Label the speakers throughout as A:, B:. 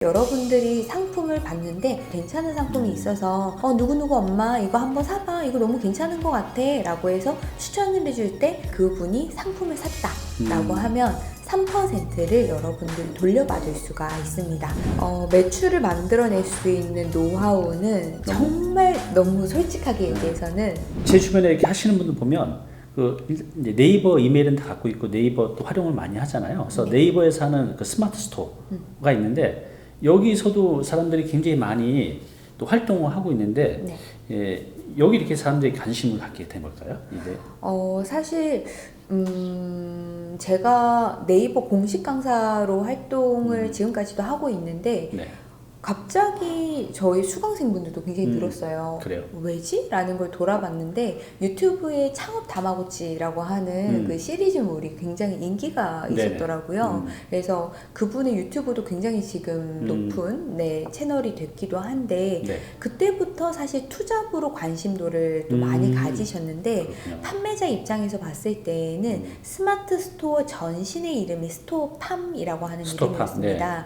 A: 여러분들이 상품을 봤는데 괜찮은 상품이 있어서 누구누구 엄마 이거 한번 사봐, 이거 너무 괜찮은 것 같아 라고 해서 추천을 해줄 때 그분이 상품을 샀다 라고 하면 3%를 여러분들이 돌려받을 수가 있습니다. 매출을 만들어낼 수 있는 노하우는 정말 너무 솔직하게 얘기해서는
B: 제 주변에 이렇게 하시는 분들 보면 이제 네이버 이메일은 다 갖고 있고 네이버 또 활용을 많이 하잖아요. 그래서 네이버에서 하는 그 스마트 스토어가 있는데 여기서도 사람들이 굉장히 많이 또 활동을 하고 있는데 여기 이렇게 사람들이 관심을 갖게 된 걸까요? 이게?
A: 사실 제가 네이버 공식 강사로 활동을 지금까지도 하고 있는데 갑자기 저희 수강생분들도 굉장히 늘었어요.
B: 그래요?
A: 왜지? 라는 걸 돌아봤는데 유튜브에 창업 다마고치라고 하는 그 시리즈물이 굉장히 인기가 있었더라고요. 그래서 그분의 유튜브도 굉장히 지금 높은 채널이 됐기도 한데 그때부터 사실 투잡으로 관심도를 또 많이 가지셨는데
B: 그렇군요.
A: 판매자 입장에서 봤을 때는 스마트 스토어 전신의 이름이 스토어팜이라고 하는
B: 스토어팜,
A: 이름이었습니다.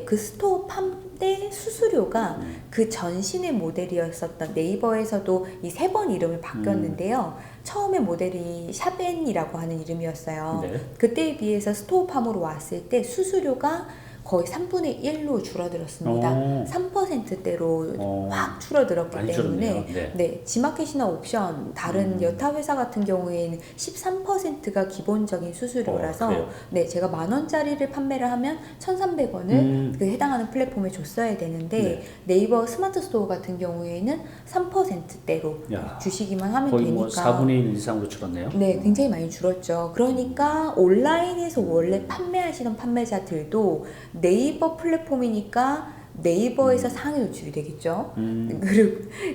A: 그 스토어팜 때 수수료가 그 전신의 모델이었었던 네이버에서도 이 3번 이름을 바뀌었는데요. 처음에 모델이 샤벤이라고 하는 이름이었어요. 그때에 비해서 스토어팜으로 왔을 때 수수료가 거의 3분의 1로 줄어들었습니다. 3%대로 확 줄어들었기 때문에 지마켓이나 옵션 다른 여타 회사 같은 경우에는 13%가 기본적인 수수료라서 제가 10,000원짜리를 판매를 하면 1,300원을 그 해당하는 플랫폼에 줬어야 되는데 네이버 스마트 스토어 같은 경우에는 3%대로 주시기만 하면
B: 거의
A: 되니까
B: 뭐 4분의 1 이상으로 줄었네요.
A: 굉장히 많이 줄었죠. 그러니까 온라인에서 원래 판매하시던 판매자들도 네이버 플랫폼이니까 네이버에서 상위 노출이 되겠죠.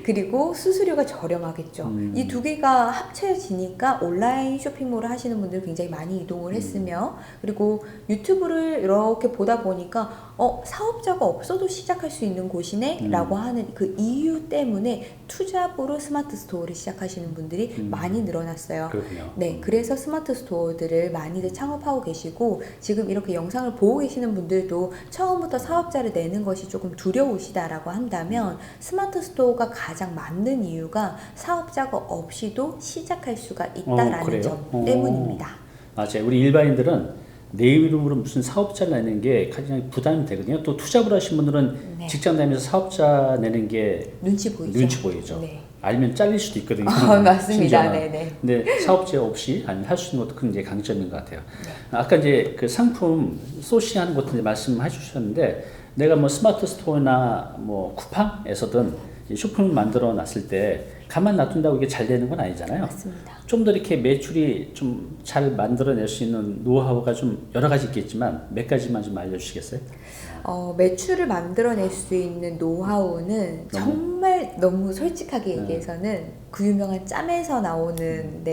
A: 그리고 수수료가 저렴하겠죠. 이 두 개가 합쳐지니까 온라인 쇼핑몰을 하시는 분들 굉장히 많이 이동을 했으며 그리고 유튜브를 이렇게 보다 보니까 사업자가 없어도 시작할 수 있는 곳이네 라고 하는 그 이유 때문에 투잡으로 스마트 스토어를 시작하시는 분들이 많이 늘어났어요.
B: 그렇군요.
A: 그래서 스마트 스토어들을 많이들 창업하고 계시고 지금 이렇게 영상을 보고 계시는 분들도 처음부터 사업자를 내는 것이 조금 두려우시다라고 한다면 스마트 스토어가 가장 맞는 이유가 사업자가 없이도 시작할 수가 있다라는 점 때문입니다.
B: 맞아요. 우리 일반인들은 내 이름으로 무슨 사업자 내는 게 가장 부담이 되거든요. 또 투잡을 하신 분들은 직장 다니면서 사업자 내는 게
A: 눈치 보이죠.
B: 알면 잘릴 수도 있거든요.
A: 맞습니다.
B: 근데 사업자 없이 할 수 있는 것도 큰 이제 강점인 것 같아요. 아까 이제 그 상품 소싱하는 것도 말씀해 주셨는데 내가 뭐 스마트 스토어나 뭐 쿠팡에서든 쇼핑을 만들어 놨을 때 가만 놔둔다고 이게 잘 되는 건 아니잖아요.
A: 맞습니다.
B: 좀 더 이렇게 매출이 좀 잘 만들어낼 수 있는 노하우가 좀 여러 가지 있겠지만 몇 가지만 좀 알려주시겠어요?
A: 매출을 만들어낼 수 있는 노하우는 정말 너무 솔직하게 얘기해서는 그 유명한 짬에서 나오는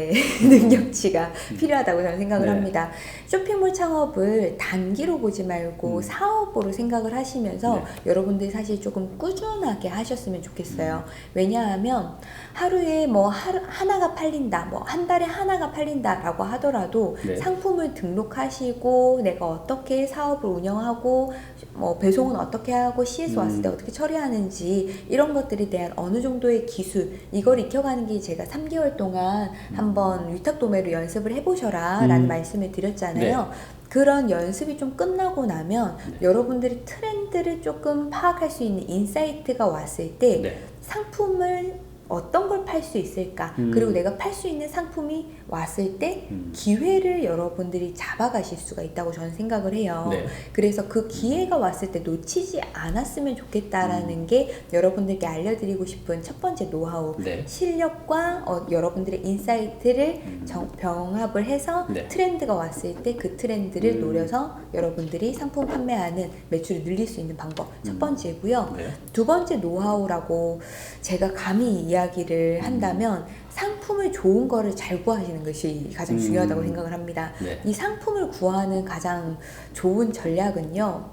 A: 능력치가 필요하다고 저는 생각을 합니다. 쇼핑몰 창업을 단기로 보지 말고 사업으로 생각을 하시면서 여러분들이 사실 조금 꾸준하게 하셨으면 좋겠어요. 왜냐하면 하루에 뭐 하나가 팔린다, 뭐 한 달에 하나가 팔린다라고 하더라도 상품을 등록하시고 내가 어떻게 사업을 운영하고 뭐 배송은 어떻게 하고 CS 왔을 때 어떻게 처리하는지 이런 것들에 대한 어느 정도의 기술 이걸 익혀가는 게 제가 3개월 동안 한번 위탁 도매로 연습을 해보셔라 라는 말씀을 드렸잖아요. 그런 연습이 좀 끝나고 나면 여러분들이 트렌드를 조금 파악할 수 있는 인사이트가 왔을 때 상품을 어떤 걸 팔 수 있을까 그리고 내가 팔 수 있는 상품이 왔을 때 기회를 여러분들이 잡아가실 수가 있다고 저는 생각을 해요. 그래서 그 기회가 왔을 때 놓치지 않았으면 좋겠다라는 게 여러분들께 알려드리고 싶은 첫 번째 노하우 실력과 여러분들의 인사이트를 병합을 해서 트렌드가 왔을 때 그 트렌드를 노려서 여러분들이 상품 판매하는 매출을 늘릴 수 있는 방법 첫 번째고요. 두 번째 노하우라고 제가 감히 이야기를 한다면 상품을 좋은 거를 잘 구하시는 것이 가장 중요하다고 생각을 합니다. 이 상품을 구하는 가장 좋은 전략은요.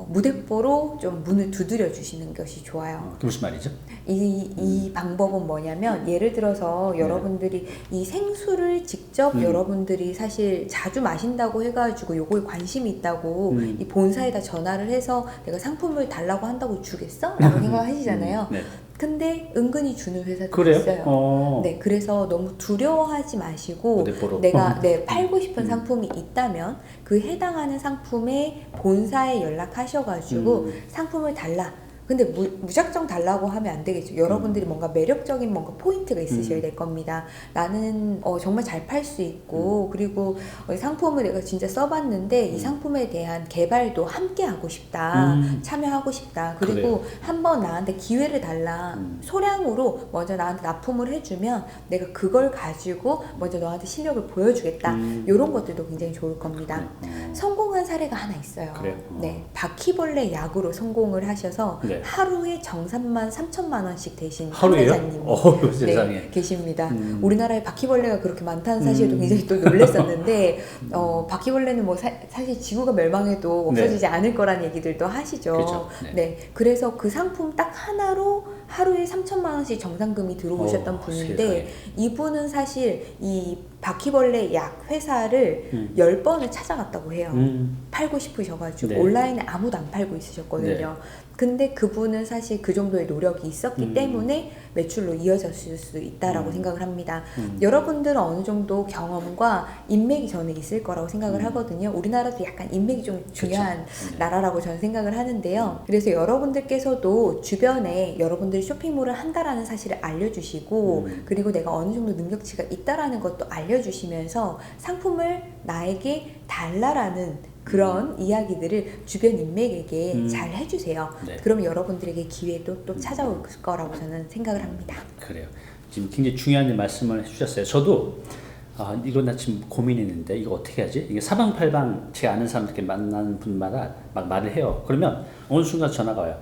A: 무대뽀로 좀 문을 두드려 주시는 것이 좋아요.
B: 그 무슨 말이죠?
A: 이 방법은 뭐냐면 예를 들어서 여러분들이 이 생수를 직접 여러분들이 사실 자주 마신다고 해가지고 요거에 관심이 있다고 이 본사에다 전화를 해서 내가 상품을 달라고 한다고 주겠어? 라고 생각하시잖아요.
B: 네.
A: 근데 은근히 주는 회사도
B: 그래요?
A: 있어요. 네, 그래서 너무 두려워하지 마시고
B: 무대뽀로.
A: 내가 팔고 싶은 상품이 있다면 그 해당하는 상품의 본사에 연락하셔가지고 상품을 달라. 근데 무작정 달라고 하면 안 되겠죠. 여러분들이 뭔가 매력적인 뭔가 포인트가 있으셔야 될 겁니다. 나는 정말 잘 팔 수 있고 그리고 상품을 내가 진짜 써봤는데 이 상품에 대한 개발도 함께 하고 싶다. 참여하고 싶다. 그리고 한번 나한테 기회를 달라. 소량으로 먼저 나한테 납품을 해주면 내가 그걸 가지고 먼저 너한테 실력을 보여주겠다. 이런 것들도 굉장히 좋을 겁니다. 성공한 사례가 하나 있어요.
B: 그래요?
A: 네, 바퀴벌레 약으로 성공을 하셔서
B: 네.
A: 하루에 정산만 3천만 원씩 되신
B: 하루에요?
A: 회장님이
B: 세상에.
A: 계십니다. 우리나라에 바퀴벌레가 그렇게 많다는 사실도 굉장히 또 놀랐었는데 바퀴벌레는 뭐 사실 지구가 멸망해도 없어지지 않을 거란 얘기들도 하시죠.
B: 그렇죠.
A: 네, 그래서 그 상품 딱 하나로 하루에 3천만 원씩 정산금이 들어오셨던 분인데
B: 세상에.
A: 이분은 사실 이 바퀴벌레 약 회사를 10번을 찾아갔다고 해요. 팔고 싶으셔가지고
B: 네.
A: 온라인에 아무도 안 팔고 있으셨거든요. 근데 그분은 사실 그 정도의 노력이 있었기 때문에 매출로 이어졌을 수 있다라고 생각을 합니다. 여러분들은 어느 정도 경험과 인맥이 저는 있을 거라고 생각을 하거든요. 우리나라도 약간 인맥이 좀 중요한 나라라고 저는 생각을 하는데요. 그래서 여러분들께서도 주변에 여러분들이 쇼핑몰을 한다라는 사실을 알려주시고 그리고 내가 어느 정도 능력치가 있다라는 것도 알려주시면서 상품을 나에게 달라라는 그런 이야기들을 주변 인맥에게 잘 해주세요.
B: 네.
A: 그러면 여러분들에게 기회도 또 찾아올 거라고 저는 생각을 합니다.
B: 그래요. 지금 굉장히 중요한 말씀을 해주셨어요. 저도 이거 나 지금 고민했는데 이거 어떻게 하지? 이게 사방팔방 제 아는 사람들께 만나는 분마다 막 말을 해요. 그러면 어느 순간 전화가 와요.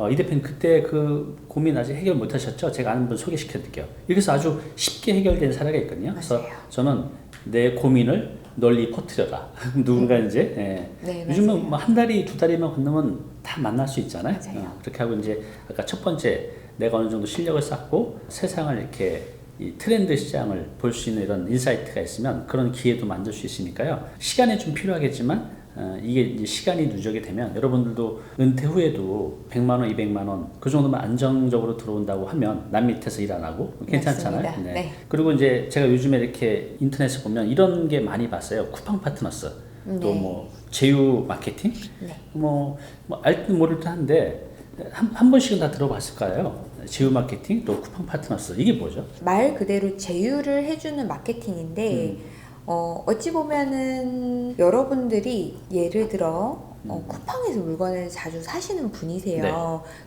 B: 이 대표님 그때 그 고민 아직 해결 못 하셨죠? 제가 아는 분 소개시켜 드릴게요. 이래서 아주 쉽게 해결된 사례가 있거든요.
A: 맞아요.
B: 그래서 저는 내 고민을 널리 퍼뜨려라. 누군가 이제
A: 네,
B: 요즘은 뭐 한 달이 두 달이면 건너면 다 만날 수 있잖아요.
A: 맞아요.
B: 그렇게 하고 이제 아까 첫 번째 내가 어느 정도 실력을 쌓고 세상을 이렇게 이 트렌드 시장을 볼 수 있는 이런 인사이트가 있으면 그런 기회도 만들 수 있으니까요. 시간이 좀 필요하겠지만 이게 이제 시간이 누적이 되면 여러분들도 은퇴 후에도 100만 원, 200만 원 그 정도만 안정적으로 들어온다고 하면 남 밑에서 일 안 하고 괜찮잖아요.
A: 맞습니다. 네.
B: 그리고 이제 제가 요즘에 이렇게 인터넷에 보면 이런 게 많이 봤어요. 쿠팡 파트너스 또 뭐 제휴 마케팅 뭐 알듯 모를 듯 한데 한 번씩은 다 들어봤을 거예요. 제휴 마케팅 또 쿠팡 파트너스 이게 뭐죠?
A: 말 그대로 제휴를 해주는 마케팅인데 어찌 보면은 여러분들이 예를 들어 쿠팡에서 물건을 자주 사시는 분이세요.
B: 네.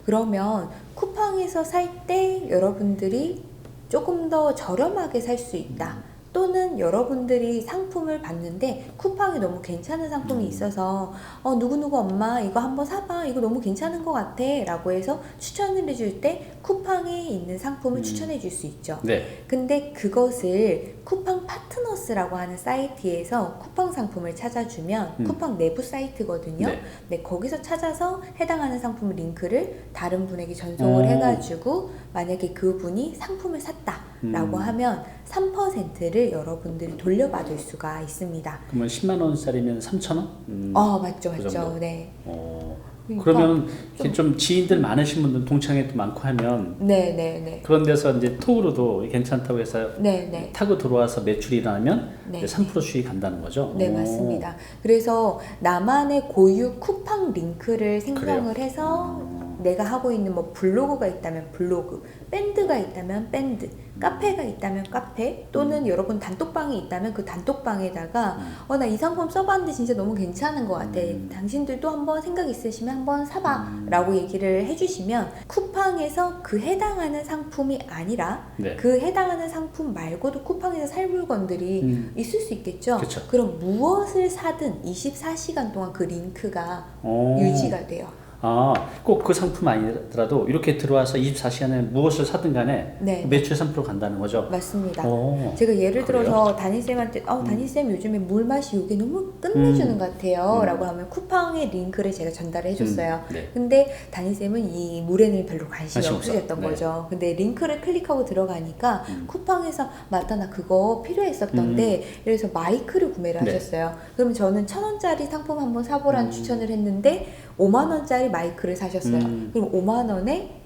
A: 그러면 쿠팡에서 살 때 여러분들이 조금 더 저렴하게 살 수 있다. 또는 여러분들이 상품을 봤는데 쿠팡에 너무 괜찮은 상품이 있어서 누구누구 엄마 이거 한번 사봐 이거 너무 괜찮은 것 같아 라고 해서 추천을 해줄 때 쿠팡에 있는 상품을 추천해 줄 수 있죠.
B: 네.
A: 근데 그것을 쿠팡 파트너스라고 하는 사이트에서 쿠팡 상품을 찾아주면 쿠팡 내부 사이트거든요.
B: 네.
A: 네, 거기서 찾아서 해당하는 상품 링크를 다른 분에게 전송을 해가지고 만약에 그분이 상품을 샀다라고 하면 3%를 여러분들이 돌려받을 수가 있습니다.
B: 그러면 10만 원짜리면 3천 원?
A: 맞죠,
B: 그
A: 맞죠.
B: 정도?
A: 네. 그러니까
B: 그러면 좀 지인들 많으신 분들 동창회도 많고 하면
A: 네.
B: 그런 데서 이제 톡으로도 괜찮다고 해서
A: 네.
B: 타고 들어와서 매출이 일어나면
A: 네.
B: 이제 3% 수익 간다는 거죠.
A: 네, 맞습니다. 그래서 나만의 고유 쿠팡 링크를 생성을 해서 내가 하고 있는 뭐 블로그가 있다면 블로그, 밴드가 있다면 밴드, 카페가 있다면 카페, 또는 여러분 단톡방이 있다면 그 단톡방에다가 나 이 상품 써봤는데 진짜 너무 괜찮은 것 같아. 당신들도 한번 생각 있으시면 한번 사봐 라고 얘기를 해주시면 쿠팡에서 그 해당하는 상품이 아니라
B: 네.
A: 그 해당하는 상품 말고도 쿠팡에서 살 물건들이 있을 수 있겠죠.
B: 그쵸.
A: 그럼 무엇을 사든 24시간 동안 그 링크가
B: 오.
A: 유지가 돼요.
B: 꼭 그 상품 아니더라도 이렇게 들어와서 24시간에 무엇을 사든 간에
A: 네.
B: 매출 3% 간다는 거죠?
A: 맞습니다.
B: 오,
A: 제가 예를
B: 그래요?
A: 들어서 담임쌤한테 담임쌤 요즘에 물 맛이 이게 너무 끝내주는 것 같아요 라고 하면 쿠팡의 링크를 제가 전달을 해줬어요.
B: 네.
A: 근데 담임쌤은 이 물에는 별로 관심이
B: 관심
A: 없으셨던
B: 없어. 네.
A: 거죠. 근데 링크를 클릭하고 들어가니까 쿠팡에서 맞다 나 그거 필요했었던데 그래서 마이크를 구매를
B: 네.
A: 하셨어요. 그러면 저는 1,000원짜리 상품 한번 사보라는 추천을 했는데 5만 원짜리 마이크를 사셨어요. 그럼 5만 원에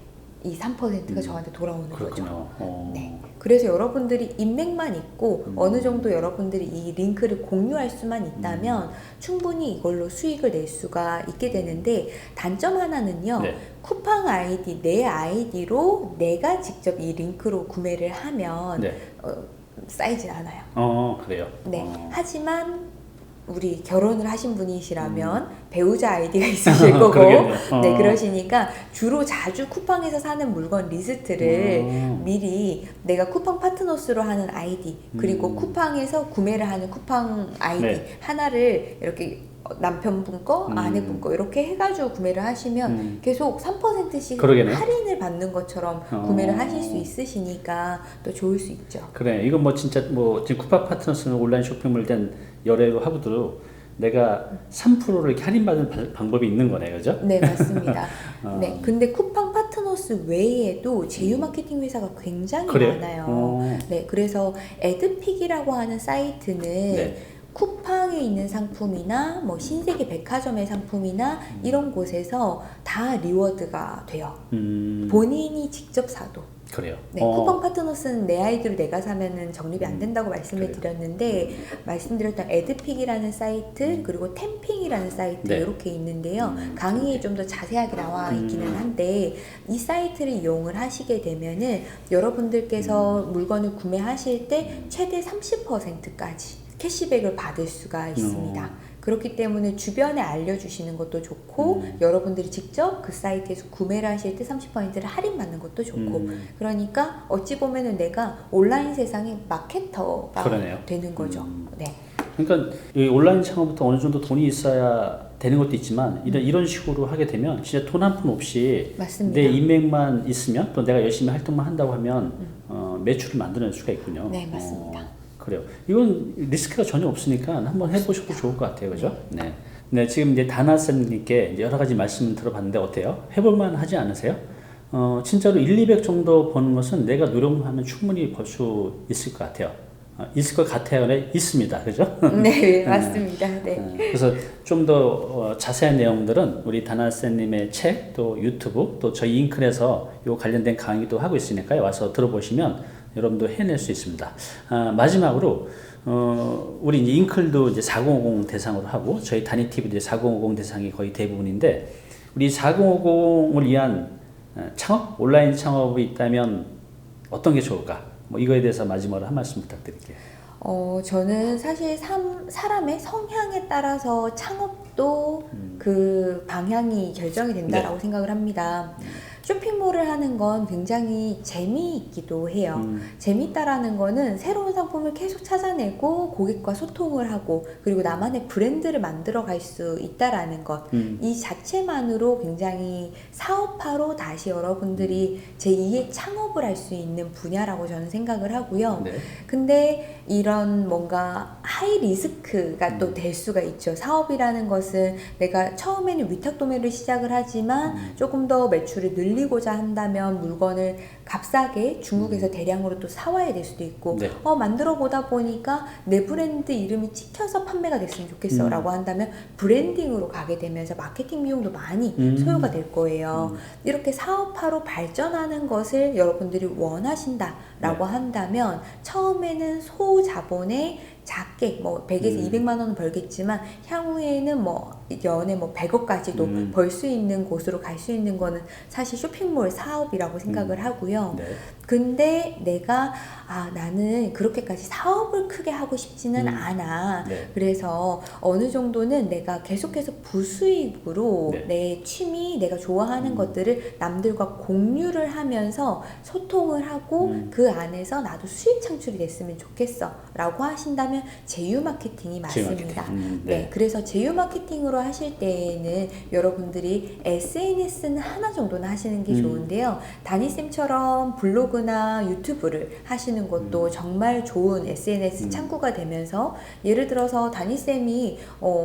A: 이 3%가 저한테 돌아오는 거죠.
B: 그렇군요.
A: 네. 그래서 여러분들이 인맥만 있고 어느 정도 여러분들이 이 링크를 공유할 수만 있다면 충분히 이걸로 수익을 낼 수가 있게 되는데 단점 하나는요.
B: 네.
A: 쿠팡 아이디, 내 아이디로 내가 직접 이 링크로 구매를 하면
B: 네.
A: 쌓이진 않아요.
B: 그래요?
A: 네. 하지만 우리 결혼을 하신 분이시라면 배우자 아이디가 있으실 거고
B: 그러겠네요.
A: 네 그러시니까 주로 자주 쿠팡에서 사는 물건 리스트를 미리 내가 쿠팡 파트너스로 하는 아이디 그리고 쿠팡에서 구매를 하는 쿠팡 아이디
B: 네.
A: 하나를 이렇게 남편분 거, 아내분 거 이렇게 해가지고 구매를 하시면 계속 3%씩
B: 그러겠네요.
A: 할인을 받는 것처럼 구매를 하실 수 있으시니까 또 좋을 수 있죠.
B: 그래. 이건 뭐 진짜 뭐 지금 쿠팡 파트너스는 온라인 쇼핑몰 된 여러 하고도 내가 3%를 이렇게 할인받는 방법이 있는 거네, 그죠?
A: 네, 맞습니다. 네, 근데 쿠팡 파트너스 외에도 제휴 마케팅 회사가 굉장히
B: 그래요?
A: 많아요. 네, 그래서 에드픽이라고 하는 사이트는
B: 네.
A: 쿠팡에 있는 상품이나 뭐 신세계 백화점의 상품이나 이런 곳에서 다 리워드가 돼요. 본인이 직접 사도.
B: 그래요.
A: 네, 쿠팡 파트너스는 내 아이디로 내가 사면은 적립이 안 된다고 말씀을 드렸는데 말씀드렸던 에드픽이라는 사이트 그리고 템핑이라는 사이트
B: 네.
A: 이렇게 있는데요. 강의에 좀 더 자세하게 나와 있기는 한데 이 사이트를 이용을 하시게 되면은 여러분들께서 물건을 구매하실 때 최대 30%까지 캐시백을 받을 수가 있습니다. 그렇기 때문에 주변에 알려주시는 것도 좋고 여러분들이 직접 그 사이트에서 구매를 하실 때 30%를 할인받는 것도 좋고 그러니까 어찌 보면은 내가 온라인 세상의 마케터가
B: 그러네요.
A: 되는 거죠. 네.
B: 그러니까 이 온라인 창업부터 어느 정도 돈이 있어야 되는 것도 있지만 이런 식으로 하게 되면 진짜 돈 한 푼 없이
A: 맞습니다.
B: 내 인맥만 있으면 또 내가 열심히 활동만 한다고 하면 매출을 만들어낼 수가 있군요.
A: 네, 맞습니다.
B: 그래요. 이건 리스크가 전혀 없으니까 한번 해보셔도 좋을 것 같아요, 그죠? 네. 네, 지금 이제 다나쌤님께 여러 가지 말씀 들어봤는데 어때요? 해볼만 하지 않으세요? 진짜로 1, 200 정도 버는 것은 내가 노력하면 충분히 벌 수 있을 것 같아요. 있을 것 같아요. 네, 있습니다. 그죠?
A: 네, 맞습니다. 네.
B: 그래서 좀 더 자세한 내용들은 우리 다나쌤님의 책, 또 유튜브, 또 저희 잉클에서 요 관련된 강의도 하고 있으니까요. 와서 들어보시면 여러분도 해낼 수 있습니다. 마지막으로 우리 이제 잉클도 이제 4050 대상으로 하고 저희 다니TV도 4050 대상이 거의 대부분인데 우리 4050을 위한 창업, 온라인 창업이 있다면 어떤 게 좋을까? 뭐 이거에 대해서 마지막으로 한 말씀 부탁드릴게요.
A: 저는 사실 사람의 성향에 따라서 창업도 그 방향이 결정이 된다라고 생각을 합니다. 쇼핑몰을 하는 건 굉장히 재미있기도 해요. 재밌다라는 거는 새로운 상품을 계속 찾아내고 고객과 소통을 하고 그리고 나만의 브랜드를 만들어 갈 수 있다라는 것. 이 자체만으로 굉장히 사업화로 다시 여러분들이 제2의 창업을 할 수 있는 분야라고 저는 생각을 하고요.
B: 네.
A: 근데 이런 뭔가 하이 리스크가 또 될 수가 있죠. 사업이라는 것은 내가 처음에는 위탁 도매를 시작을 하지만 조금 더 매출을 늘리고자 한다면 물건을 값싸게 중국에서 대량으로 또 사와야 될 수도 있고
B: 네.
A: 만들어 보다 보니까 내 브랜드 이름이 찍혀서 판매가 됐으면 좋겠어 라고 한다면 브랜딩으로 가게 되면서 마케팅 비용도 많이 소요가 될 거예요. 이렇게 사업화로 발전하는 것을 여러분들이 원하신다 라고 한다면 처음에는 소자본에 작게 뭐 100에서 200만 원은 벌겠지만 향후에는 뭐 연에 뭐 100억까지도 벌 수 있는 곳으로 갈 수 있는 거는 사실 쇼핑몰 사업이라고 생각을 하고요.
B: 네.
A: 근데 내가 나는 그렇게까지 사업을 크게 하고 싶지는 않아.
B: 네.
A: 그래서 어느 정도는 내가 계속해서 부수익으로
B: 네.
A: 내 취미, 내가 좋아하는 것들을 남들과 공유를 하면서 소통을 하고 그 안에서 나도 수익 창출이 됐으면 좋겠어 라고 하신다면 한다면 제휴 마케팅이
B: 제휴
A: 맞습니다.
B: 마케팅.
A: 네. 그래서 제휴 마케팅으로 하실 때에는 여러분들이 SNS는 하나 정도는 하시는 게 좋은데요. 다니쌤처럼 블로그나 유튜브를 하시는 것도 정말 좋은 SNS 창구가 되면서, 예를 들어서 다니쌤이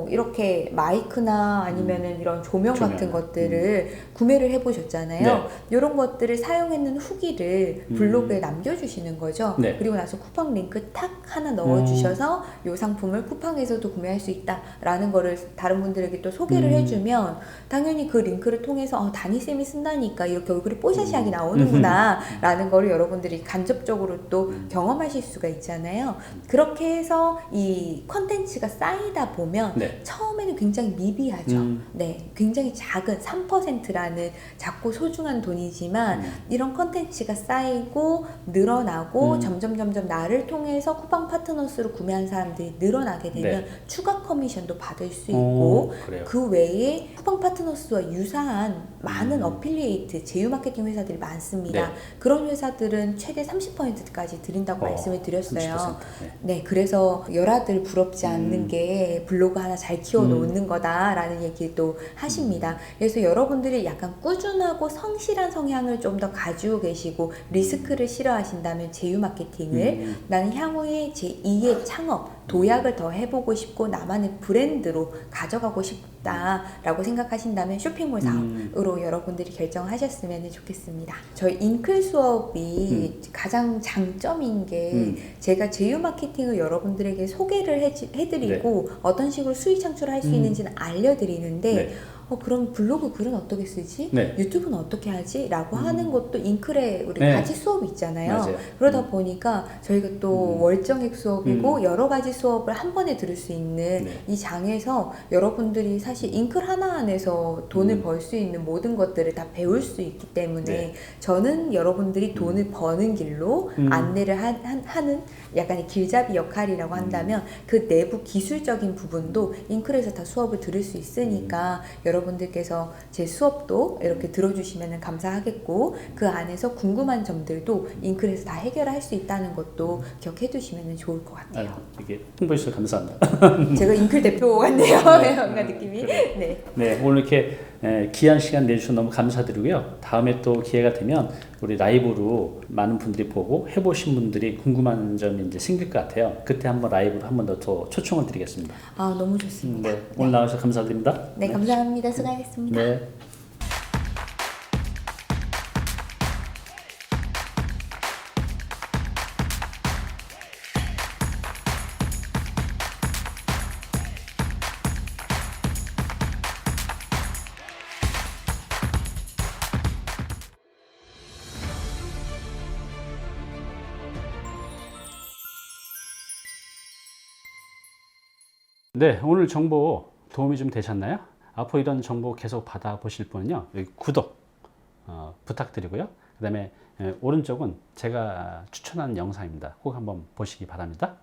A: 이렇게 마이크나 아니면은 이런 조명 같은 것들을 구매를 해보셨잖아요.
B: 네.
A: 이런 것들을 사용했는 후기를 블로그에 남겨주시는 거죠.
B: 네.
A: 그리고 나서 쿠팡 링크 탁 하나 넣어주셔서 이 상품을 쿠팡에서도 구매할 수 있다라는 거를 다른 분들에게 또 소개를 해주면 당연히 그 링크를 통해서 다니쌤이 쓴다니까 이렇게 얼굴이 뽀샤시하게 나오는구나 라는 거를 여러분들이 간접적으로 또 경험하실 수가 있잖아요. 그렇게 해서 이 컨텐츠가 쌓이다 보면
B: 네.
A: 처음에는 굉장히 미비하죠. 네, 굉장히 작은 3%라는 작고 소중한 돈이지만 이런 컨텐츠가 쌓이고 늘어나고 점점 나를 통해서 쿠팡 파트너스로 구매한 사람들이 늘어나게 되면
B: 네.
A: 추가 커미션도 받을 수 있고,
B: 그래요.
A: 그 외에 쿠팡 파트너스와 유사한 많은 어필리에이트 제휴 마케팅 회사들이 많습니다.
B: 네.
A: 그런 회사들은 최대 30%까지 드린다고 말씀을 드렸어요.
B: 30%.
A: 네, 그래서 열아들 부럽지 않는 게 블로그 하나 잘 키워 놓는 거다라는 얘기도 하십니다. 그래서 여러분들이 약간 꾸준하고 성실한 성향을 좀 더 가지고 계시고 리스크를 싫어하신다면 제휴 마케팅을 나는 향후에 제 2의 창업, 도약을 더 해보고 싶고 나만의 브랜드로 가져가고 싶다라고 생각하신다면 쇼핑몰 사업으로 여러분들이 결정하셨으면 좋겠습니다. 저희 잉클 수업이 가장 장점인 게 제가 제휴 마케팅을 여러분들에게 소개를 해드리고 어떤 식으로 수익 창출을 할 수 있는지는 알려드리는데 그럼 블로그 글은 어떻게 쓰지?
B: 네.
A: 유튜브는 어떻게 하지? 라고 하는 것도 잉클에 우리
B: 네.
A: 같이 수업이 있잖아요.
B: 맞아요.
A: 그러다 보니까 저희가 또 월정액 수업이고 여러 가지 수업을 한 번에 들을 수 있는 이 장에서 여러분들이 사실 잉클 하나 안에서 돈을 벌 수 있는 모든 것들을 다 배울 수 있기 때문에 저는 여러분들이 돈을 버는 길로 안내를 하는 약간의 길잡이 역할이라고 한다면 그 내부 기술적인 부분도 잉클에서 다 수업을 들을 수 있으니까 여러분들께서 제 수업도 이렇게 들어주시면 감사하겠고, 그 안에서 궁금한 점들도 잉클에서 다 해결할 수 있다는 것도 기억해 두시면 좋을 것 같아요.
B: 이게 홍보해 주셔서 감사합니다.
A: 제가 잉클 대표 같네요. 뭔가 느낌이. 네.
B: 네, 오늘 이렇게 귀한 시간 내주셔서 너무 감사드리고요. 다음에 또 기회가 되면 우리 라이브로 많은 분들이 보고 해보신 분들이 궁금한 점이 이제 생길 것 같아요. 그때 한번 라이브로 한 번 더 초청을 드리겠습니다.
A: 너무 좋습니다.
B: 네, 오늘 나와주셔서 감사드립니다.
A: 네, 감사합니다. 수고하셨습니다.
B: 네. 네, 오늘 정보 도움이 좀 되셨나요? 앞으로 이런 정보 계속 받아보실 분은요, 여기 구독 부탁드리고요. 그 다음에 오른쪽은 제가 추천한 영상입니다. 꼭 한번 보시기 바랍니다.